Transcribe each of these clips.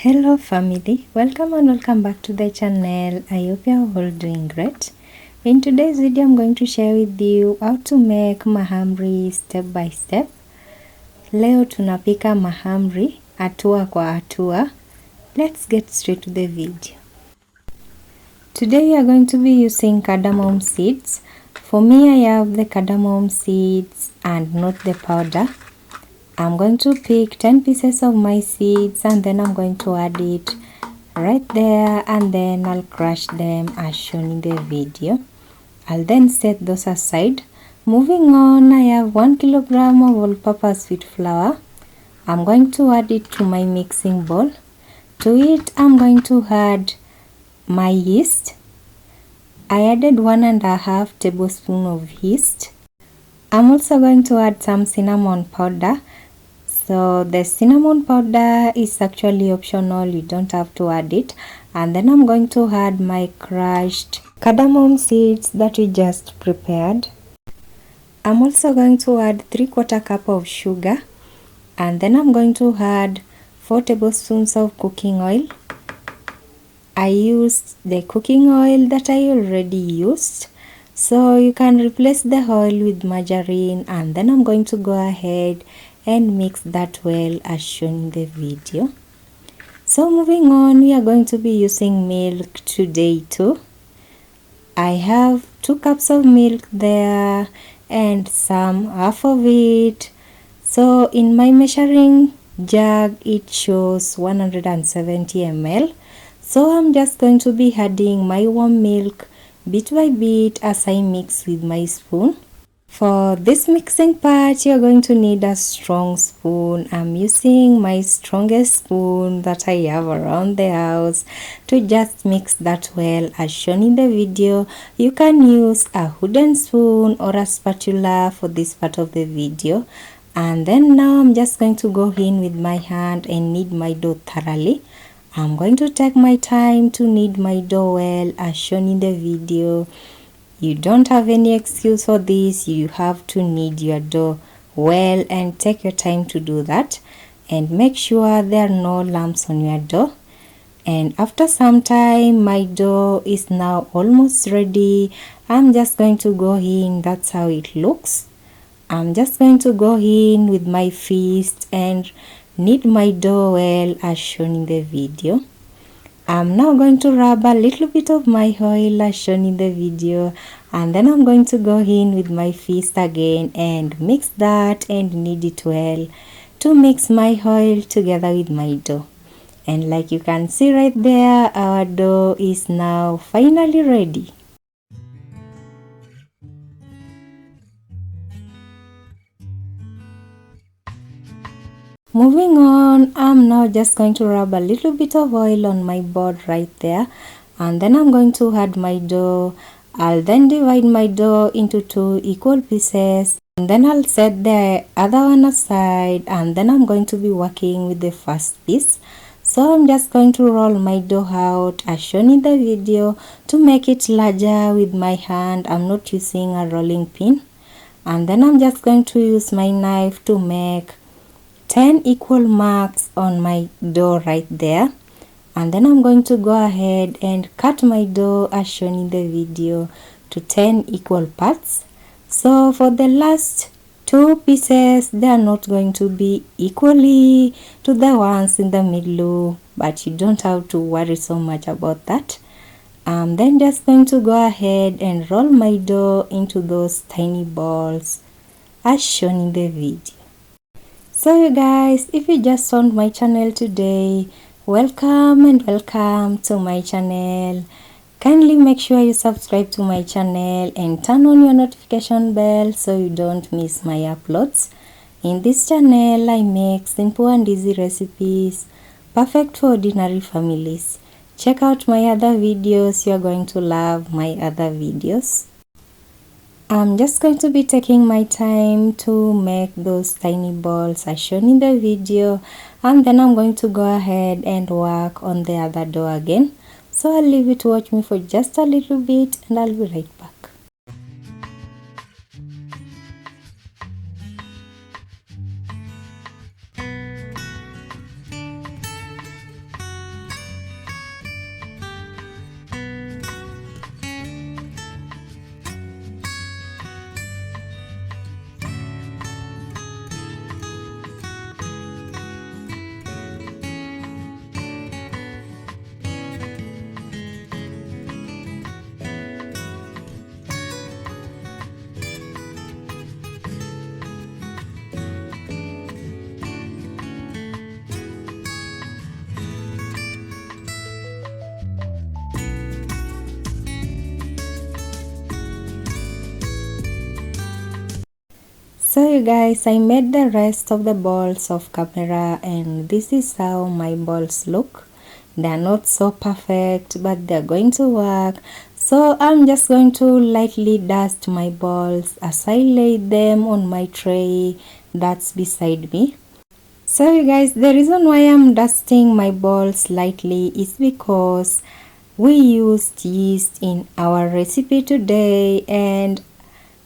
Hello family, welcome back to the channel. I hope you are all doing great. In today's video I'm going to share with you how to make mahamri step by step. Leo tunapika mahamri hatua kwa hatua. Let's get straight to the video. Today we are going to be using cardamom seeds. For me I have the cardamom seeds and not the powder. I'm going to pick 10 pieces of my seeds and then I'm going to add it right there, and then I'll crush them as shown in the video. I'll then set those aside. Moving on, I have 1 kilogram of all-purpose wheat flour. I'm going to add it to my mixing bowl. To it, I'm going to add my yeast. I added 1.5 tablespoons of yeast. I'm also going to add some cinnamon powder. So the cinnamon powder is actually optional, you don't have to add it. And then I'm going to add my crushed cardamom seeds that we just prepared. I'm also going to add 3/4 cup of sugar, and then I'm going to add 4 tablespoons of cooking oil. I used the cooking oil that I already used, so you can replace the oil with margarine, and then I'm going to go ahead and mix that well as shown in the video. So moving on, we are going to be using milk today too. I have 2 cups of milk there and some half of it. So in my measuring jug it shows 170 ml. So I'm just going to be adding my warm milk bit by bit as I mix with my spoon. For this mixing part, you're going to need a strong spoon. I'm using my strongest spoon that I have around the house to just mix that well as shown in the video. You can use a wooden spoon or a spatula for this part of the video. And then now I'm just going to go in with my hand and knead my dough thoroughly. I'm going to take my time to knead my dough well as shown in the video. You don't have any excuse for this. You have to knead your dough well and take your time to do that, and make sure there are no lumps on your dough. And after some time, my dough is now almost ready. I'm just going to go in. That's how it looks. I'm just going to go in with my fist and knead my dough well as shown in the video. I'm now going to rub a little bit of my oil as shown in the video, and then I'm going to go in with my fist again and mix that and knead it well to mix my oil together with my dough. And like you can see right there, our dough is now finally ready. Moving on, I'm now just going to rub a little bit of oil on my board right there, and then I'm going to add my dough. I'll then divide my dough into 2 equal pieces, and then I'll set the other one aside, and then I'm going to be working with the first piece. So I'm just going to roll my dough out as shown in the video to make it larger with my hand. I'm not using a rolling pin. And then I'm just going to use my knife to make 10 equal marks on my dough right there, and then I'm going to go ahead and cut my dough as shown in the video to 10 equal parts. So for the last 2 pieces, they are not going to be equally to the ones in the middle, but you don't have to worry so much about that. I'm then just going to go ahead and roll my dough into those tiny balls as shown in the video. So you guys, if you just found my channel today, welcome and welcome to my channel. Kindly make sure you subscribe to my channel and turn on your notification bell so you don't miss my uploads. In this channel, I make simple and easy recipes perfect for ordinary families. Check out my other videos. You are going to love my other videos. I'm just going to be taking my time to make those tiny balls as shown in the video, and then I'm going to go ahead and work on the other dough again. So I'll leave you to watch me for just a little bit and I'll be right back. So you guys, I made the rest of the balls off camera, and this is how my balls look. They're not so perfect, but they're going to work. So I'm just going to lightly dust my balls as I lay them on my tray that's beside me. So you guys, the reason why I'm dusting my balls lightly is because we used yeast in our recipe today, and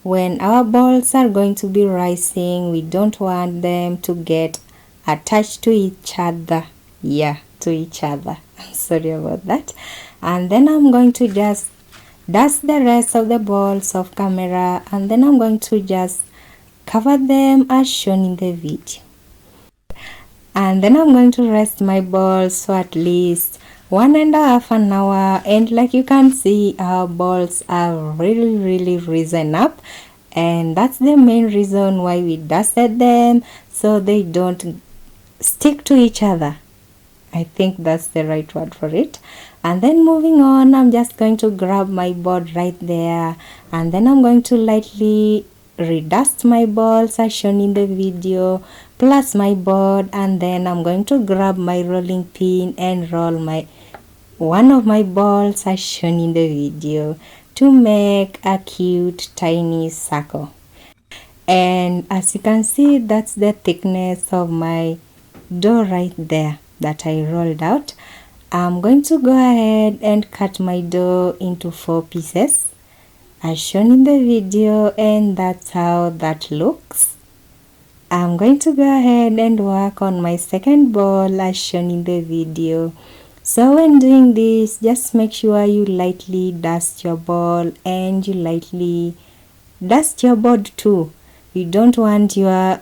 when our balls are going to be rising, we don't want them to get attached to each other. Yeah, to each other. I'm sorry about that. And then I'm going to just dust the rest of the balls off camera, and then I'm going to just cover them as shown in the video. And then I'm going to rest my balls for at least 1.5 hours, and like you can see, our balls are really risen up, and that's the main reason why we dusted them, so they don't stick to each other. I think that's the right word for it. And then moving on, I'm just going to grab my board right there, and then I'm going to lightly redust my balls as shown in the video plus my board, and then I'm going to grab my rolling pin and roll one of my balls as shown in the video to make a cute tiny circle. And as you can see, that's the thickness of my dough right there that I rolled out. I'm going to go ahead and cut my dough into 4 pieces as shown in the video, and that's how that looks. I'm going to go ahead and work on my second ball as shown in the video. So when doing this, just make sure you lightly dust your ball and you lightly dust your board too. You don't want your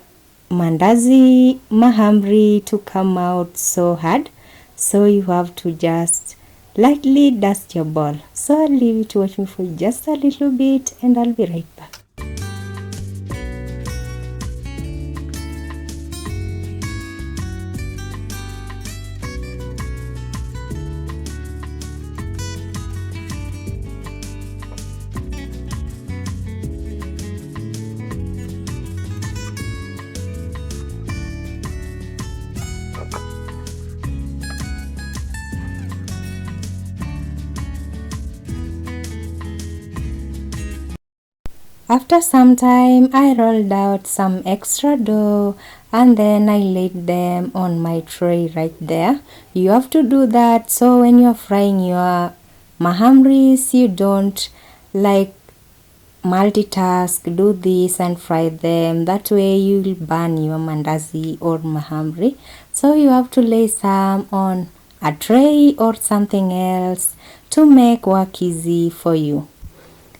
Mandazi Mahamri to come out so hard, so you have to just lightly dust your ball. So I'll leave you to watch me for just a little bit, and I'll be right back. After some time, I rolled out some extra dough, and then I laid them on my tray right there. You have to do that so when you're frying your mahamris, you don't like multitask, do this and fry them. That way you'll burn your mandazi or mahamri. So you have to lay some on a tray or something else to make work easy for you.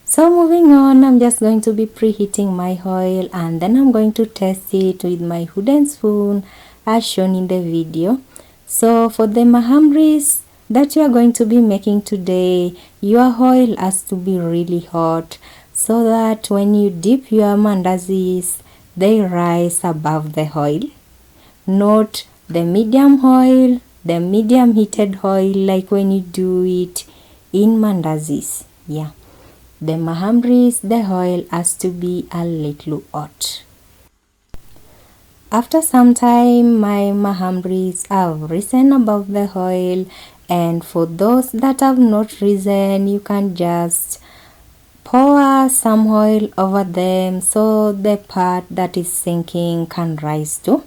So moving on, I'm just going to be preheating my oil, and then I'm going to test it with my wooden spoon as shown in the video. So for the mahamris that you are going to be making today, your oil has to be really hot so that when you dip your mandazis, they rise above the oil. Not the medium oil, the medium heated oil like when you do it in mandazis. Yeah. The mahamris, the oil has to be a little hot. After some time, my mahamris have risen above the oil, and for those that have not risen, you can just pour some oil over them so the part that is sinking can rise too.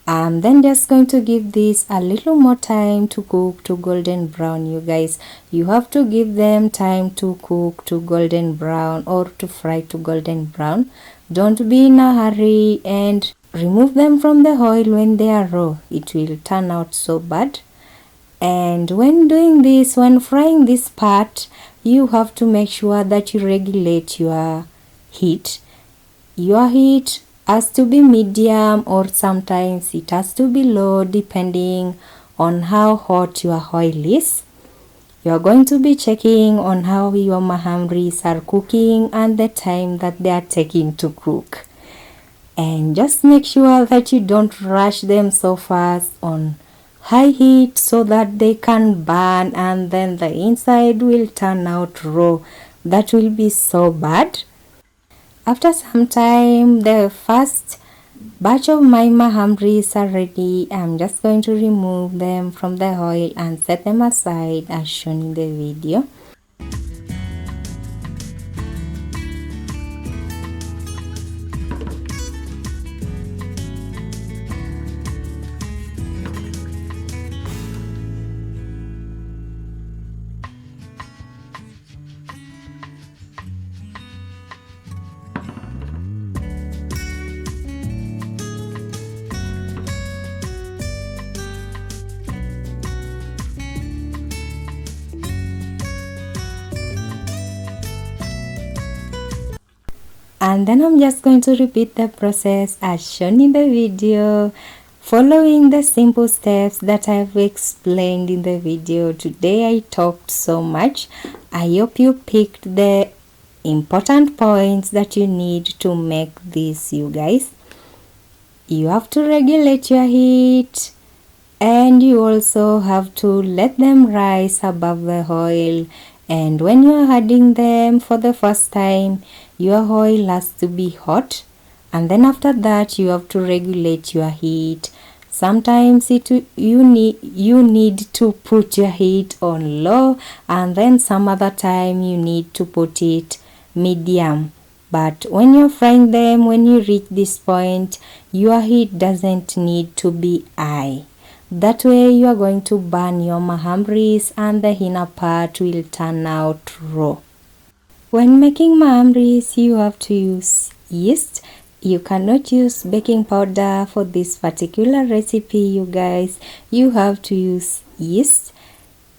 I'm then just going to give this a little more time to cook to golden brown. You guys, you have to give them time to cook to golden brown or to fry to golden brown. Don't be in a hurry and remove them from the oil when they are raw. It will turn out so bad. And when doing this, when frying this part, you have to make sure that you regulate your heat. Your heat has to be medium, or sometimes it has to be low depending on how hot your oil is. You are going to be checking on how your mahamris are cooking and the time that they are taking to cook. And just make sure that you don't rush them so fast on high heat so that they can burn and then the inside will turn out raw. That will be so bad. After some time, the first batch of my mahamris are ready. I'm just going to remove them from the oil and set them aside as shown in the video. And then I'm just going to repeat the process as shown in the video, following the simple steps that I've explained in the video. Today I talked so much. I hope you picked the important points that you need to make this, you guys. You have to regulate your heat, and you also have to let them rise above the oil. And when you are adding them for the first time, your oil has to be hot, and then after that you have to regulate your heat. Sometimes you need to put your heat on low, and then some other time you need to put it medium. But when you're frying them, when you reach this point, your heat doesn't need to be high. That way you are going to burn your mahamris and the inner part will turn out raw. When making mahamris, you have to use yeast. You cannot use baking powder for this particular recipe, you guys. You have to use yeast.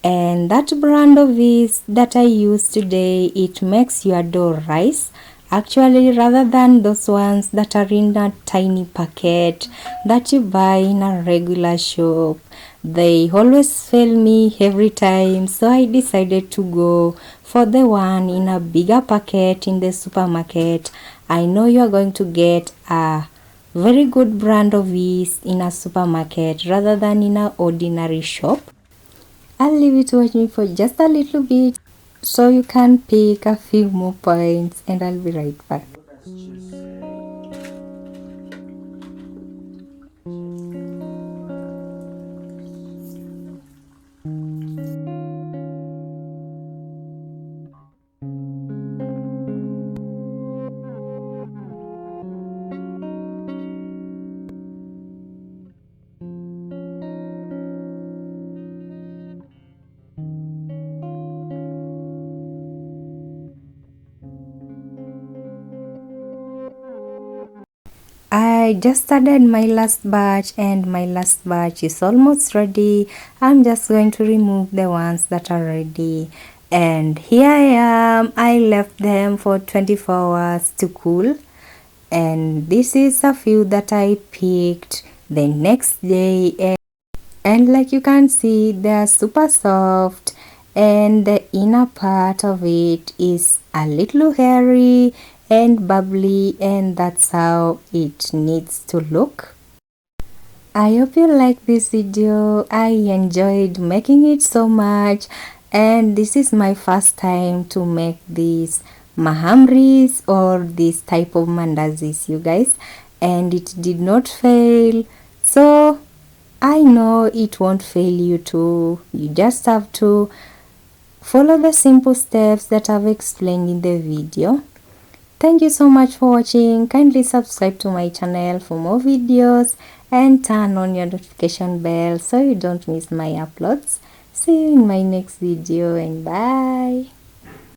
And that brand of yeast that I use today, it makes your dough rise. Actually, rather than those ones that are in a tiny packet that you buy in a regular shop, they always fail me every time. So I decided to go for the one in a bigger packet in the supermarket. I know you are going to get a very good brand of yeast in a supermarket rather than in an ordinary shop. I'll leave it watching for just a little bit so you can pick a few more points, and I'll be right back. I just started my last batch, and my last batch is almost ready. I'm just going to remove the ones that are ready. And here I am. I left them for 24 hours to cool. And this is a few that I picked the next day. And like you can see, they are super soft. And the inner part of it is a little hairy and bubbly, and that's how it needs to look. I hope you like this video. I enjoyed making it so much, and this is my first time to make these mahamris or this type of mandazis, you guys, and it did not fail. So I know it won't fail you too. You just have to follow the simple steps that I've explained in the video. Thank you so much for watching. Kindly subscribe to my channel for more videos and turn on your notification bell so you don't miss my uploads. See you in my next video, and bye.